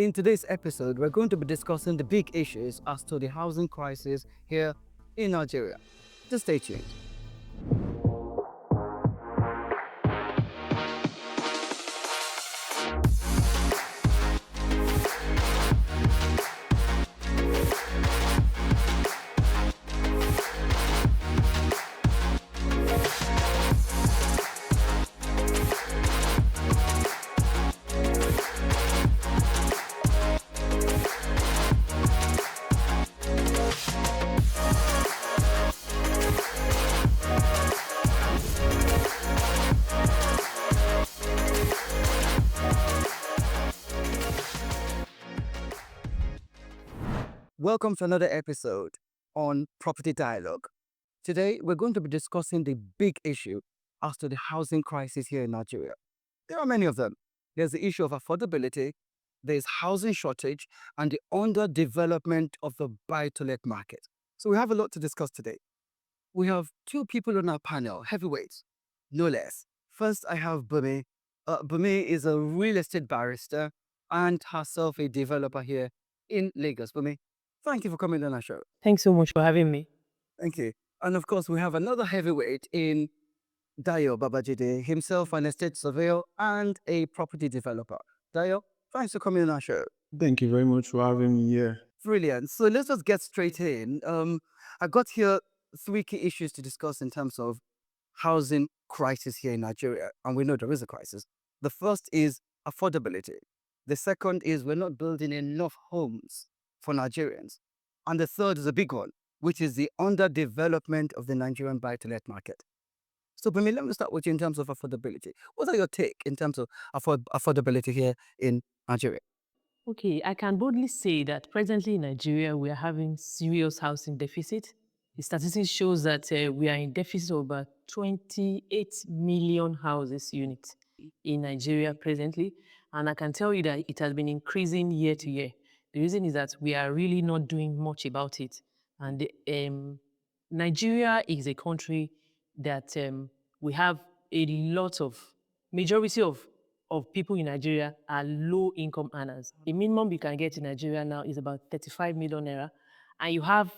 In today's episode, we're going to be discussing the big issues as to the housing crisis here in Nigeria. Just stay tuned. Welcome to another episode on Property Dialogue. Today, we're going to be discussing the big issue as to the housing crisis here in Nigeria. There are many of them. There's the issue of affordability, there's housing shortage, and the underdevelopment of the buy-to-let market. So we have a lot to discuss today. We have two people on our panel, heavyweights, no less. First, I have Bumi. Bumi is a real estate barrister and herself a developer here in Lagos. Bumi, thank you for coming on our show. Thanks so much for having me. Thank you. And of course, we have another heavyweight in Dayo Babajide, himself an estate surveyor and a property developer. Dayo, thanks for coming on our show. Thank you very much for having me here. Brilliant. So let's just get straight in. I got here three key issues to discuss in terms of housing crisis here in Nigeria, and we know there is a crisis. The first is affordability. The second is we're not building enough homes for Nigerians. And the third is a big one, which is the underdevelopment of the Nigerian buy-to-let market. So, Bumi, let me start with you in terms of affordability. What are your take in terms of affordability here in Nigeria? Okay, I can boldly say that presently in Nigeria, we are having serious housing deficit. The statistics shows that we are in deficit of about 28 million houses units in Nigeria presently. And I can tell you that it has been increasing year to year. The reason is that we are really not doing much about it. And Nigeria is a country that we have a lot of, majority of people in Nigeria are low income earners. The minimum you can get in Nigeria now is about 35 million naira. And you have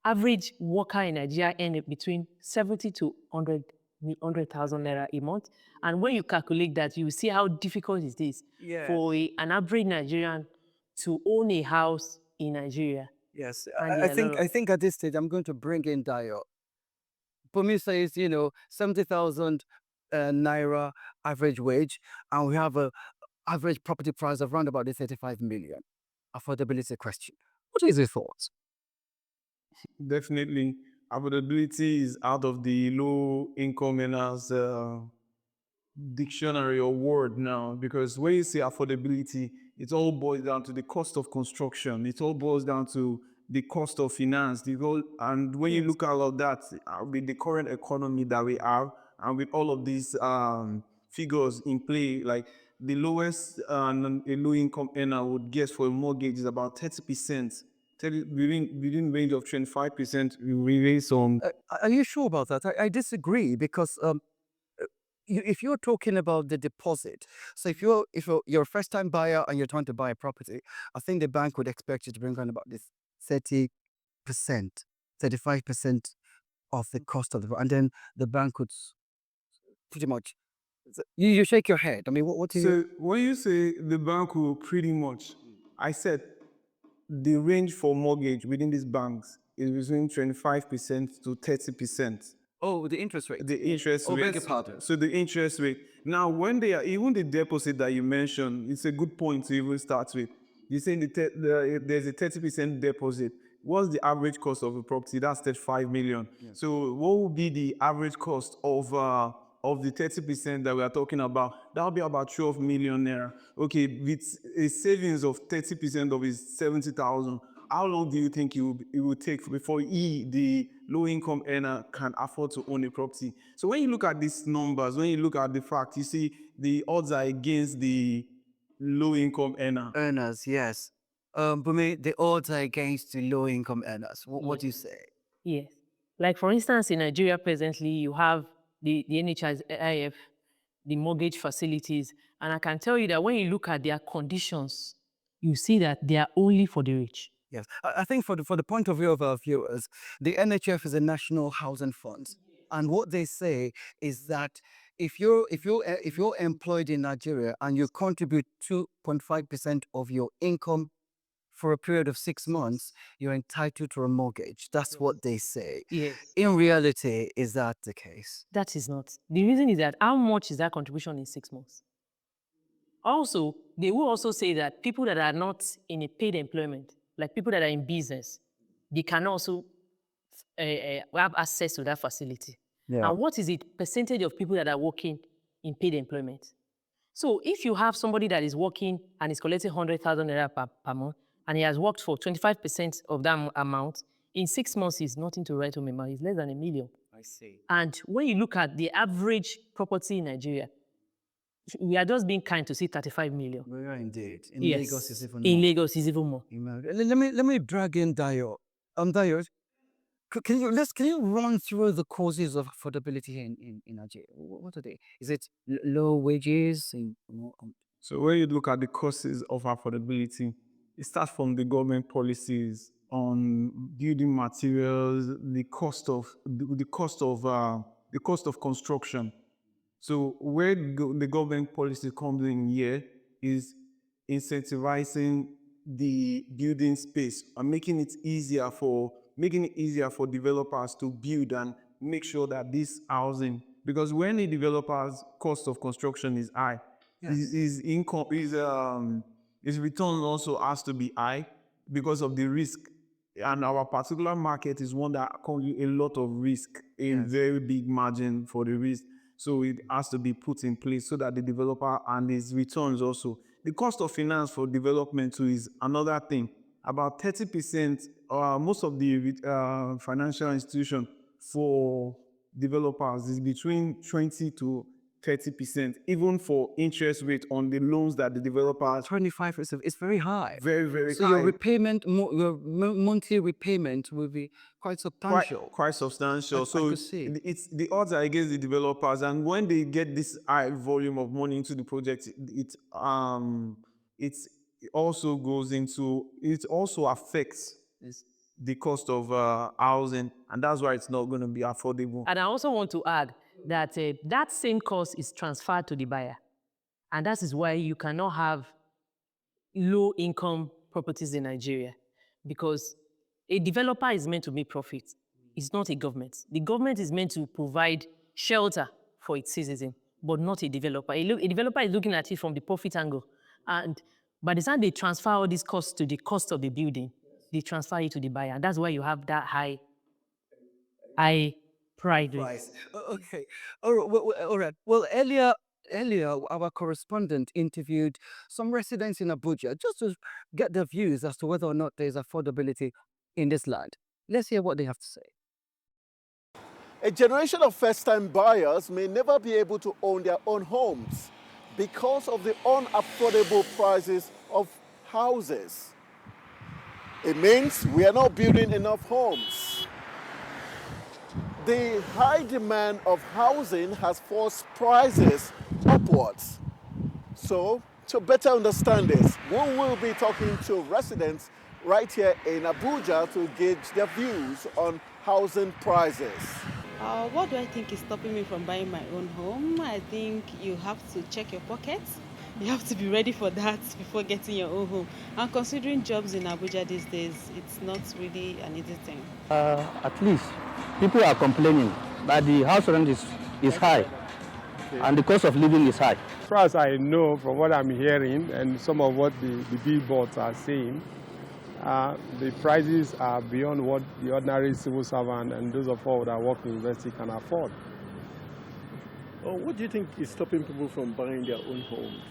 average worker in Nigeria earn between 70 to 100,000 naira a month. And when you calculate that, you see how difficult it is for an average Nigerian to own a house in Nigeria. Yes, And I think at this stage I'm going to bring in Dayo. Bumi says, 70,000 naira average wage, and we have a average property price of around about the 35 million. Affordability question. What is your thoughts? Definitely, affordability is out of the low income earners dictionary or word now, because when you say affordability, it all boils down to the cost of construction. It all boils down to the cost of finance. And when you look at all of that, with the current economy that we have, and with all of these figures in play, like the lowest a low income earner would guess for a mortgage is about 30%. Within range of 25%, we raise some. Are you sure about that? I disagree because if you're talking about the deposit, so if you're a first time buyer and you're trying to buy a property, I think the bank would expect you to bring on about this 30%, 35% of the cost of the, and then the bank would pretty much. You shake your head. I mean, what do you? So when you say the bank will pretty much, I said the range for mortgage within these banks is between 25% to 30%. Oh, the interest rate. The interest rate. Beg your pardon. So the interest rate. Now, when they are, even the deposit that you mentioned, it's a good point to even start with. You're saying there's a 30% deposit. What's the average cost of a property? That's 35 million. Yes. So what would be the average cost of the 30% that we are talking about? That'll be about 12 million naira. Okay, with a savings of 30% of his 70,000. How long do you think it will take before the low-income earner, can afford to own a property? So when you look at these numbers, when you look at the fact, you see the odds are against the low-income earner. Earners, yes. Bumi, the odds are against the low-income earners. What do you say? Yes. Like for instance, in Nigeria presently, you have the NHIF, the mortgage facilities. And I can tell you that when you look at their conditions, you see that they are only for the rich. Yes, I think for the point of view of our viewers, the NHF is a national housing fund, and what they say is that if you're employed in Nigeria and you contribute 2.5% of your income for a period of 6 months, you're entitled to a mortgage. That's what they say. Yes. In reality, is that the case? That is not. The reason is that how much is that contribution in 6 months? Also, they will also say that people that are not in a paid employment, like people that are in business, they can also have access to that facility. Yeah. And what is the percentage of people that are working in paid employment? So if you have somebody that is working and is collecting 100,000 naira per month, and he has worked for 25% of that amount, in 6 months, it's nothing to write home about. It's less than $1 million. I see. And when you look at the average property in Nigeria, we are just being kind to see 35 million. We are indeed. In Yes. Lagos is even In more. Lagos is even more. Let me drag in Dayo. Dayo, can you run through the causes of affordability in Nigeria? What are they? Is it low wages? So when you look at the causes of affordability, it starts from the government policies on building materials, the cost of construction. So where the government policy comes in here is incentivizing the building space and making it easier for developers to build and make sure that this housing, because when a developer's cost of construction is high, his income, his return also has to be high because of the risk. And our particular market is one that comes with a lot of risk, a very big margin for the risk. So it has to be put in place so that the developer and his returns also. The cost of finance for development too is another thing. About 30%, most of the financial institutions for developers is between 20 to 30%, even for interest rate on the loans that the developers. 25%. It's very high. Very, very So high. your repayment, your monthly repayment will be quite substantial. Quite substantial. I So could see. it's the odds are against the developers, and when they get this high volume of money into the project, it also goes into, it also affects the cost of housing, and that's why it's not going to be affordable. And I also want to add that that same cost is transferred to the buyer. And that is why you cannot have low-income properties in Nigeria, because a developer is meant to make profit. It's not a government. The government is meant to provide shelter for its citizens, but not a developer. A developer is looking at it from the profit angle. And by the time they transfer all these costs to the cost of the building, they transfer it to the buyer. And that's why you have that high price. Okay. All right. Well, earlier, our correspondent interviewed some residents in Abuja just to get their views as to whether or not there's affordability in this land. Let's hear what they have to say. A generation of first-time buyers may never be able to own their own homes because of the unaffordable prices of houses. It means we are not building enough homes. The high demand of housing has forced prices upwards. So, to better understand this, we will be talking to residents right here in Abuja to gauge their views on housing prices. What do I think is stopping me from buying my own home? I think you have to check your pockets. You have to be ready for that before getting your own home. And considering jobs in Abuja these days, it's not really an easy thing. At least people are complaining that the house rent is high, and the cost of living is high. As far as I know, from what I'm hearing and some of what the billboards are saying, the prices are beyond what the ordinary civil servant and those of us that work in university can afford. What do you think is stopping people from buying their own homes?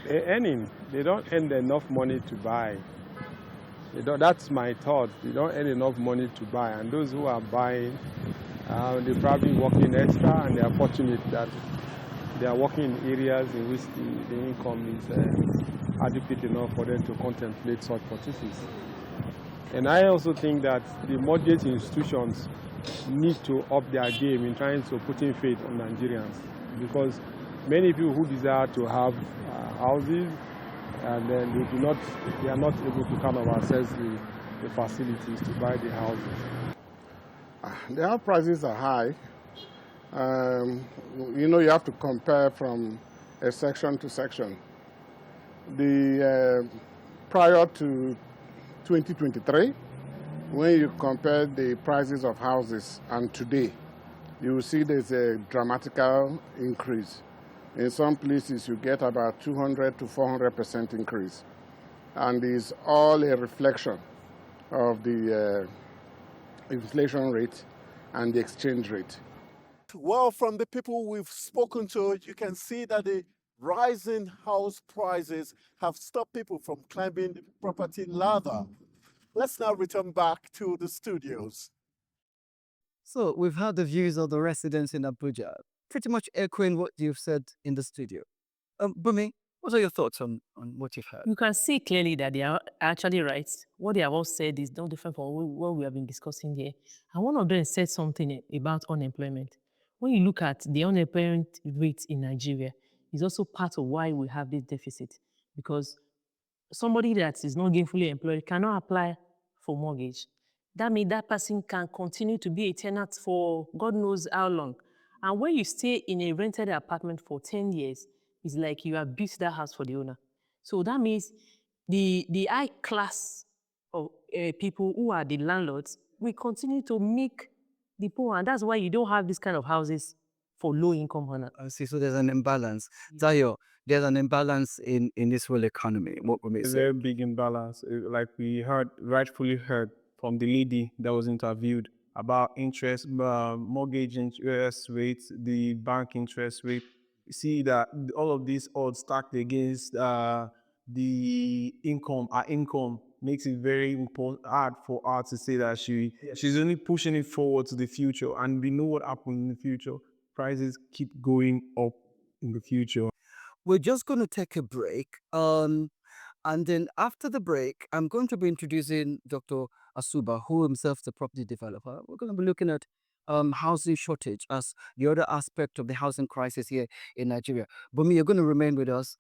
They're earning. They don't earn enough money to buy. That's my thought. They don't earn enough money to buy. And those who are buying, they're probably working extra, and they are fortunate that they are working in areas in which the income is adequate enough for them to contemplate such purchases. And I also think that the mortgage institutions need to up their game in trying to put in faith on Nigerians, because many people who desire to have houses and then they are not able to kind of access the facilities to buy the houses. The house prices are high. You have to compare from a section to section. Prior to 2023, when you compare the prices of houses and today, you will see there's a dramatical increase. In some places, you get about 200 to 400% increase. And it's all a reflection of the inflation rate and the exchange rate. Well, from the people we've spoken to, you can see that the rising house prices have stopped people from climbing the property ladder. Let's now return back to the studios. So we've heard the views of the residents in Abuja, pretty much echoing what you've said in the studio. Bumi, what are your thoughts on what you've heard? You can see clearly that they are actually right. What they have all said is no different from what we have been discussing here. And one of them said something about unemployment. When you look at the unemployment rate in Nigeria, it's also part of why we have this deficit. Because somebody that is not gainfully employed cannot apply for mortgage. That means that person can continue to be a tenant for God knows how long. And when you stay in a rented apartment for 10 years, it's like you have built that house for the owner. So that means the high class of people who are the landlords will continue to make the poor. And that's why you don't have this kind of houses for low-income earners. I see. So there's an imbalance. Tayo, there's an imbalance in this whole economy. What we may A say. very big imbalance. Like we rightfully heard from the lady that was interviewed about interest, mortgage interest rates, the bank interest rate. You see that all of these odds stacked against the income, our income makes it very hard for her to say that she's only pushing it forward to the future, and we know what happens in the future. Prices keep going up in the future. We're just going to take a break. And then after the break, I'm going to be introducing Dr. Asuba, who himself is a property developer. We're going to be looking at housing shortage as the other aspect of the housing crisis here in Nigeria. Bumi, you're going to remain with us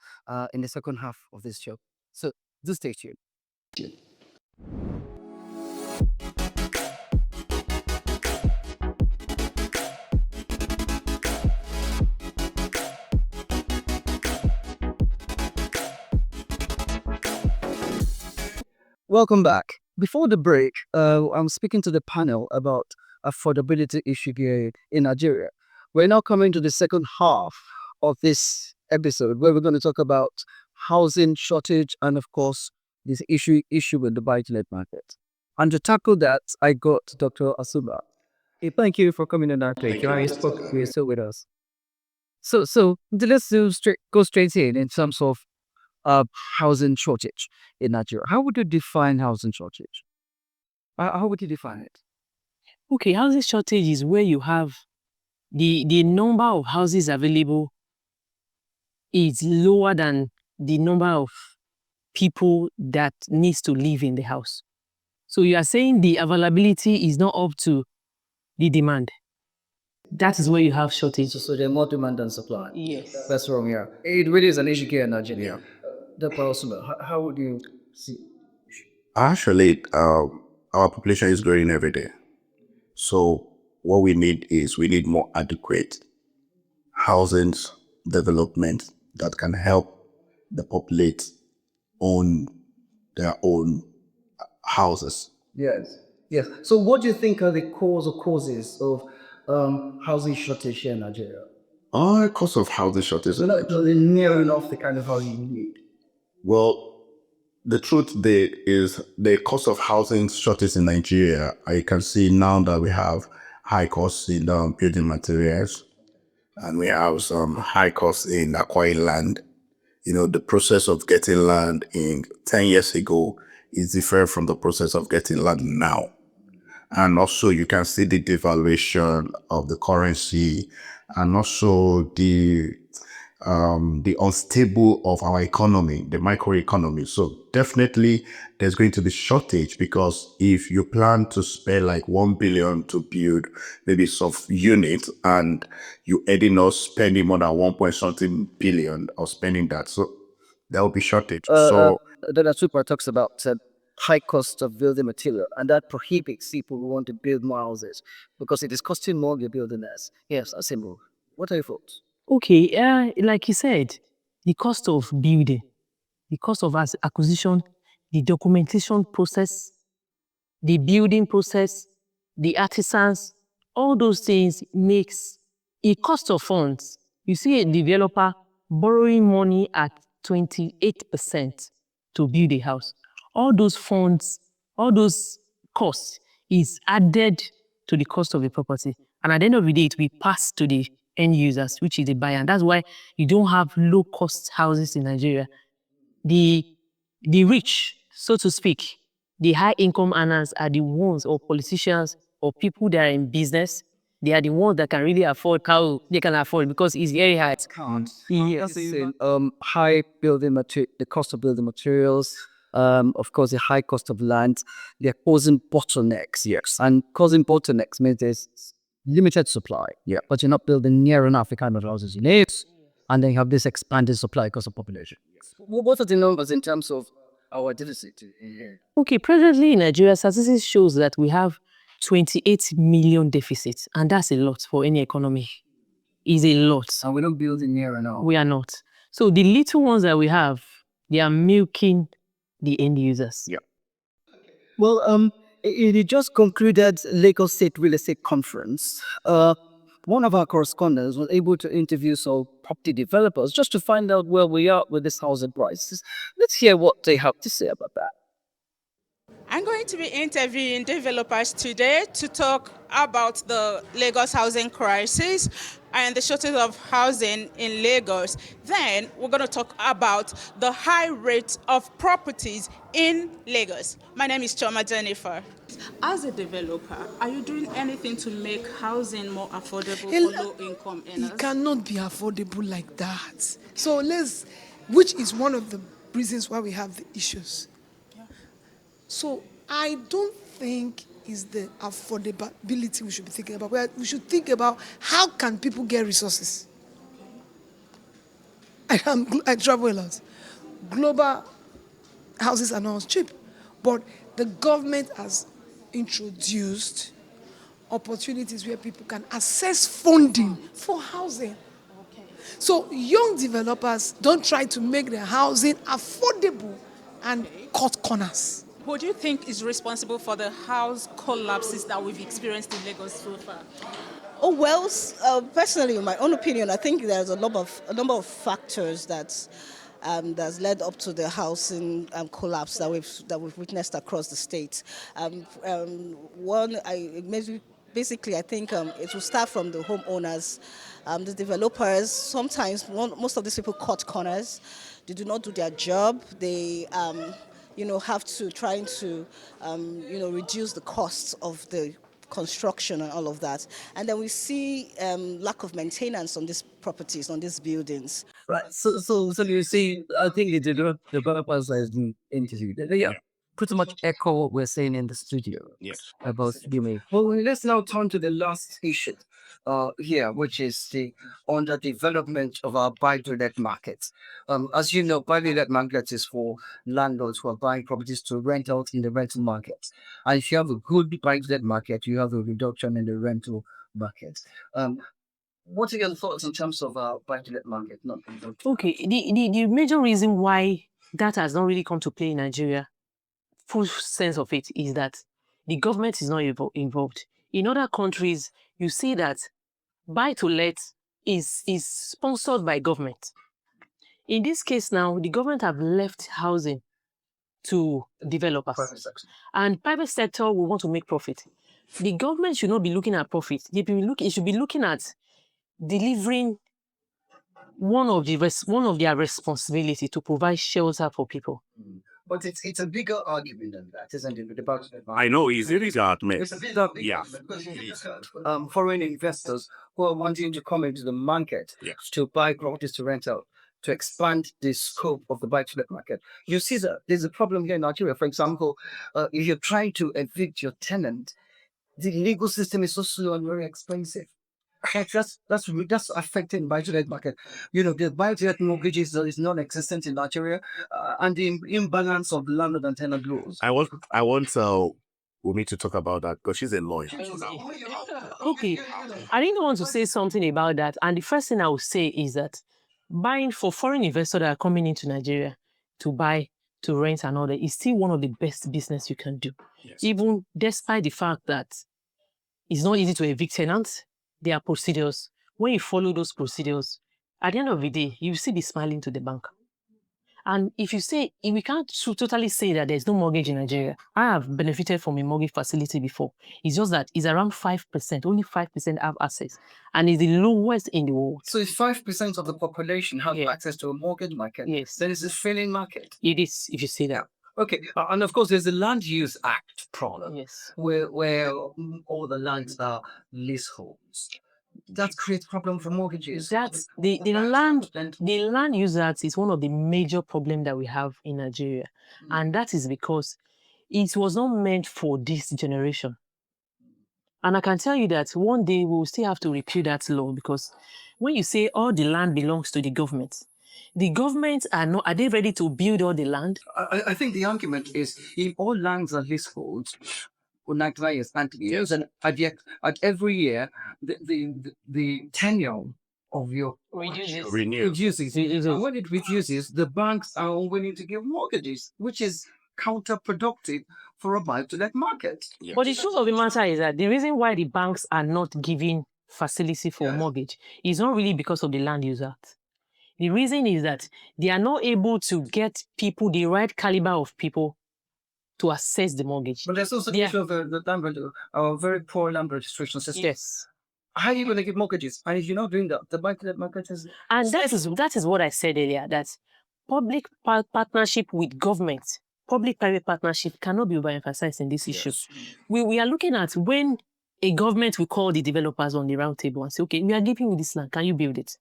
in the second half of this show. So do stay tuned. Welcome back. Before the break, I'm speaking to the panel about affordability issue here in Nigeria. We're now coming to the second half of this episode where we're going to talk about housing shortage and, of course, this issue with the buy-to-let market. And to tackle that, I got Dr. Asuba. Hey, thank you for coming on our take. You're still with us. So let's go straight in terms of housing shortage in Nigeria. How would you define housing shortage? How would you define it? Okay, housing shortage is where you have the number of houses available is lower than the number of people that needs to live in the house. So you are saying the availability is not up to the demand. That is where you have shortage. So there's more demand than supply. Yes. That's wrong, yeah. It really is an issue here in Nigeria. Dr. Asuba, how would you see? Actually, our population is growing every day. So what we need more adequate housing development that can help the populate own their own houses. Yes. So what do you think are the causes of housing shortage here in Nigeria? Cause of housing shortage. So not near enough the kind of housing you need. Well, the truth there is the cost of housing shortage in Nigeria. I can see now that we have high costs in building materials, and we have some high costs in acquiring land. You know, the process of getting land 10 years ago is different from the process of getting land now. And also you can see the devaluation of the currency, and also the unstable of our economy, the microeconomy. So definitely there's going to be shortage, because if you plan to spend like 1 billion to build maybe some units, and you ending up spending more than 1 point something billion or spending that. So there will be shortage. So Dr. Super talks about high cost of building material, and that prohibits people who want to build more houses because it is costing more to building less. Yes, that's simple. What are your thoughts? Okay, like you said, the cost of building, the cost of acquisition, the documentation process, the building process, the artisans, all those things makes a cost of funds. You see a developer borrowing money at 28% to build a house. All those funds, all those costs is added to the cost of the property. And at the end of the day, it will pass to the end users, which is the buyer. And that's why you don't have low-cost houses in Nigeria. The rich, so to speak, the high income earners are the ones, or politicians, or people that are in business. They are the ones that can really afford how they can afford because it's very high. Yes, high building material, the cost of building materials, of course, the high cost of land, they're causing bottlenecks. yes, And causing bottlenecks means there's limited supply. Yeah. But you're not building near enough the kind of houses you need. And then you have this expanded supply because of population. What are the numbers in terms of our deficit? Okay, presently in Nigeria, statistics shows that we have 28 million deficits, and that's a lot for any economy. Is a lot. And we don't build in near enough. We are not. So the little ones that we have, they are milking the end users. yeah. Well, it just concluded Lagos State Real Estate Conference. One of our correspondents was able to interview some property developers just to find out where we are with this housing prices. Let's hear what they have to say about that. I'm going to be interviewing developers today to talk about the Lagos housing crisis and the shortage of housing in Lagos. Then we're going to talk about the high rate of properties in Lagos. My name is Choma Jennifer. As a developer, are you doing anything to make housing more affordable for low-income earners? It cannot be affordable like that. So which is one of the reasons why we have the issues. So I don't think is the affordability we should be thinking about. We should think about how can people get resources. I travel a lot. Global houses are not cheap, but the government has introduced opportunities where people can access funding for housing. So young developers don't try to make their housing affordable and cut corners. Who do you think is responsible for the house collapses that we've experienced in Lagos so far? Oh well, personally, in my own opinion, I think there's a number of factors that's led up to the housing collapse that we've witnessed across the state. Basically, I think it will start from the homeowners, the developers. Sometimes most of these people cut corners. They do not do their job. They have to try to reduce the costs of the construction and all of that. And then we see lack of maintenance on these properties, on these buildings. Right. So you see, I think the developers as the interview, they pretty much echo what we're saying in the studio. Yes. About Yumi. Well, let's now turn to the last issue here, which is the underdevelopment of our buy-to-let markets. As you know, buy-to-let markets is for landlords who are buying properties to rent out in the rental market. And if you have a good buy-to-let market, you have a reduction in the rental market. What are your thoughts in terms of our buy-to-let market? Okay, the major reason why that has not really come to play in Nigeria, full sense of it, is that the government is not involved. In other countries, you see that buy-to-let is sponsored by government. In this case now, the government have left housing to developers. And private sector will want to make profit. The government should not be looking at profit. It should be looking at delivering one of their responsibility to provide shelter for people. But it's a bigger argument than that, isn't it? I know it's a big argument. It's a big argument. Yeah. Foreign investors who are wanting to come into the market to buy properties to rent out, to expand the scope of the buy-to-let market. You see that there's a problem here in Nigeria. For example, if you're trying to evict your tenant, the legal system is so slow and very expensive. That's affecting buy-to-let market. The buy-to-let mortgages is non-existent in Nigeria, and the imbalance of landlord and tenant laws. I want Umi to talk about that because she's a lawyer. Okay, I didn't want to say something about that. And the first thing I would say is that buying for foreign investors that are coming into Nigeria to buy, to rent and all that is still one of the best business you can do. Yes. Even despite the fact that it's not easy to evict tenants, there are procedures. When you follow those procedures, at the end of the day, you still be smiling to the bank. And if we can't totally say that there's no mortgage in Nigeria. I have benefited from a mortgage facility before. It's just that it's around 5%. Only 5% have access. And it's the lowest in the world. So if 5% of the population have access to a mortgage market, then it's a failing market. It is, if you say that. Okay, and of course, there's the Land Use Act problem, Yes. where all the lands are leaseholds. That creates problem for mortgages. That's the land use act is one of the major problems that we have in Nigeria, and that is because it was not meant for this generation. And I can tell you that one day we will still have to repeal that law, because when you say all the land belongs to the government are they ready to build all the land? I think the argument is if all lands are leaseholds, and at every year the tenure of your reduces. And when it reduces, the banks are unwilling to give mortgages, which is counterproductive for a buy-to-let market. But the truth of the matter is that the reason why the banks are not giving facility for mortgage is not really because of the Land Use Act. The reason is that they are not able to get people, the right caliber of people, to assess the mortgage. But there's also the issue of a very poor land registration system. Yes. How are you going to give mortgages? And if you're not doing that, the buy-to-let market is... And that is what I said earlier, that public partnership with government, public-private partnership cannot be overemphasized in this issue. We are looking at when a government will call the developers on the round table and say, okay, we are giving you this land, can you build it?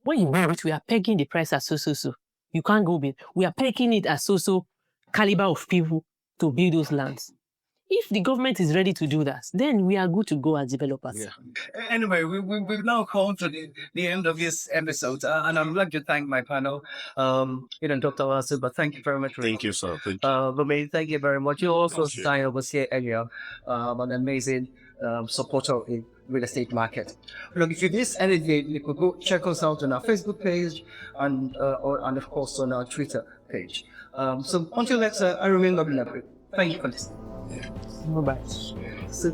When you build it, we are pegging the price as so. You can't go build. We are pegging it as so caliber of people to build those lands. If the government is ready to do that, then we are good to go as developers. Anyway, we've now come to the end of this episode, and I'd like to thank my panel, Dr. Wasu, but thank you very much. Thank you, sir. Thank you. Romain, thank you very much. You also, Steiner was here earlier, an amazing supporter in real estate market. Look, if you miss anything, you could go check us out on our Facebook page and of course on our Twitter page. So until next, I remain lovely. Thank you for listening. Bye-bye. So,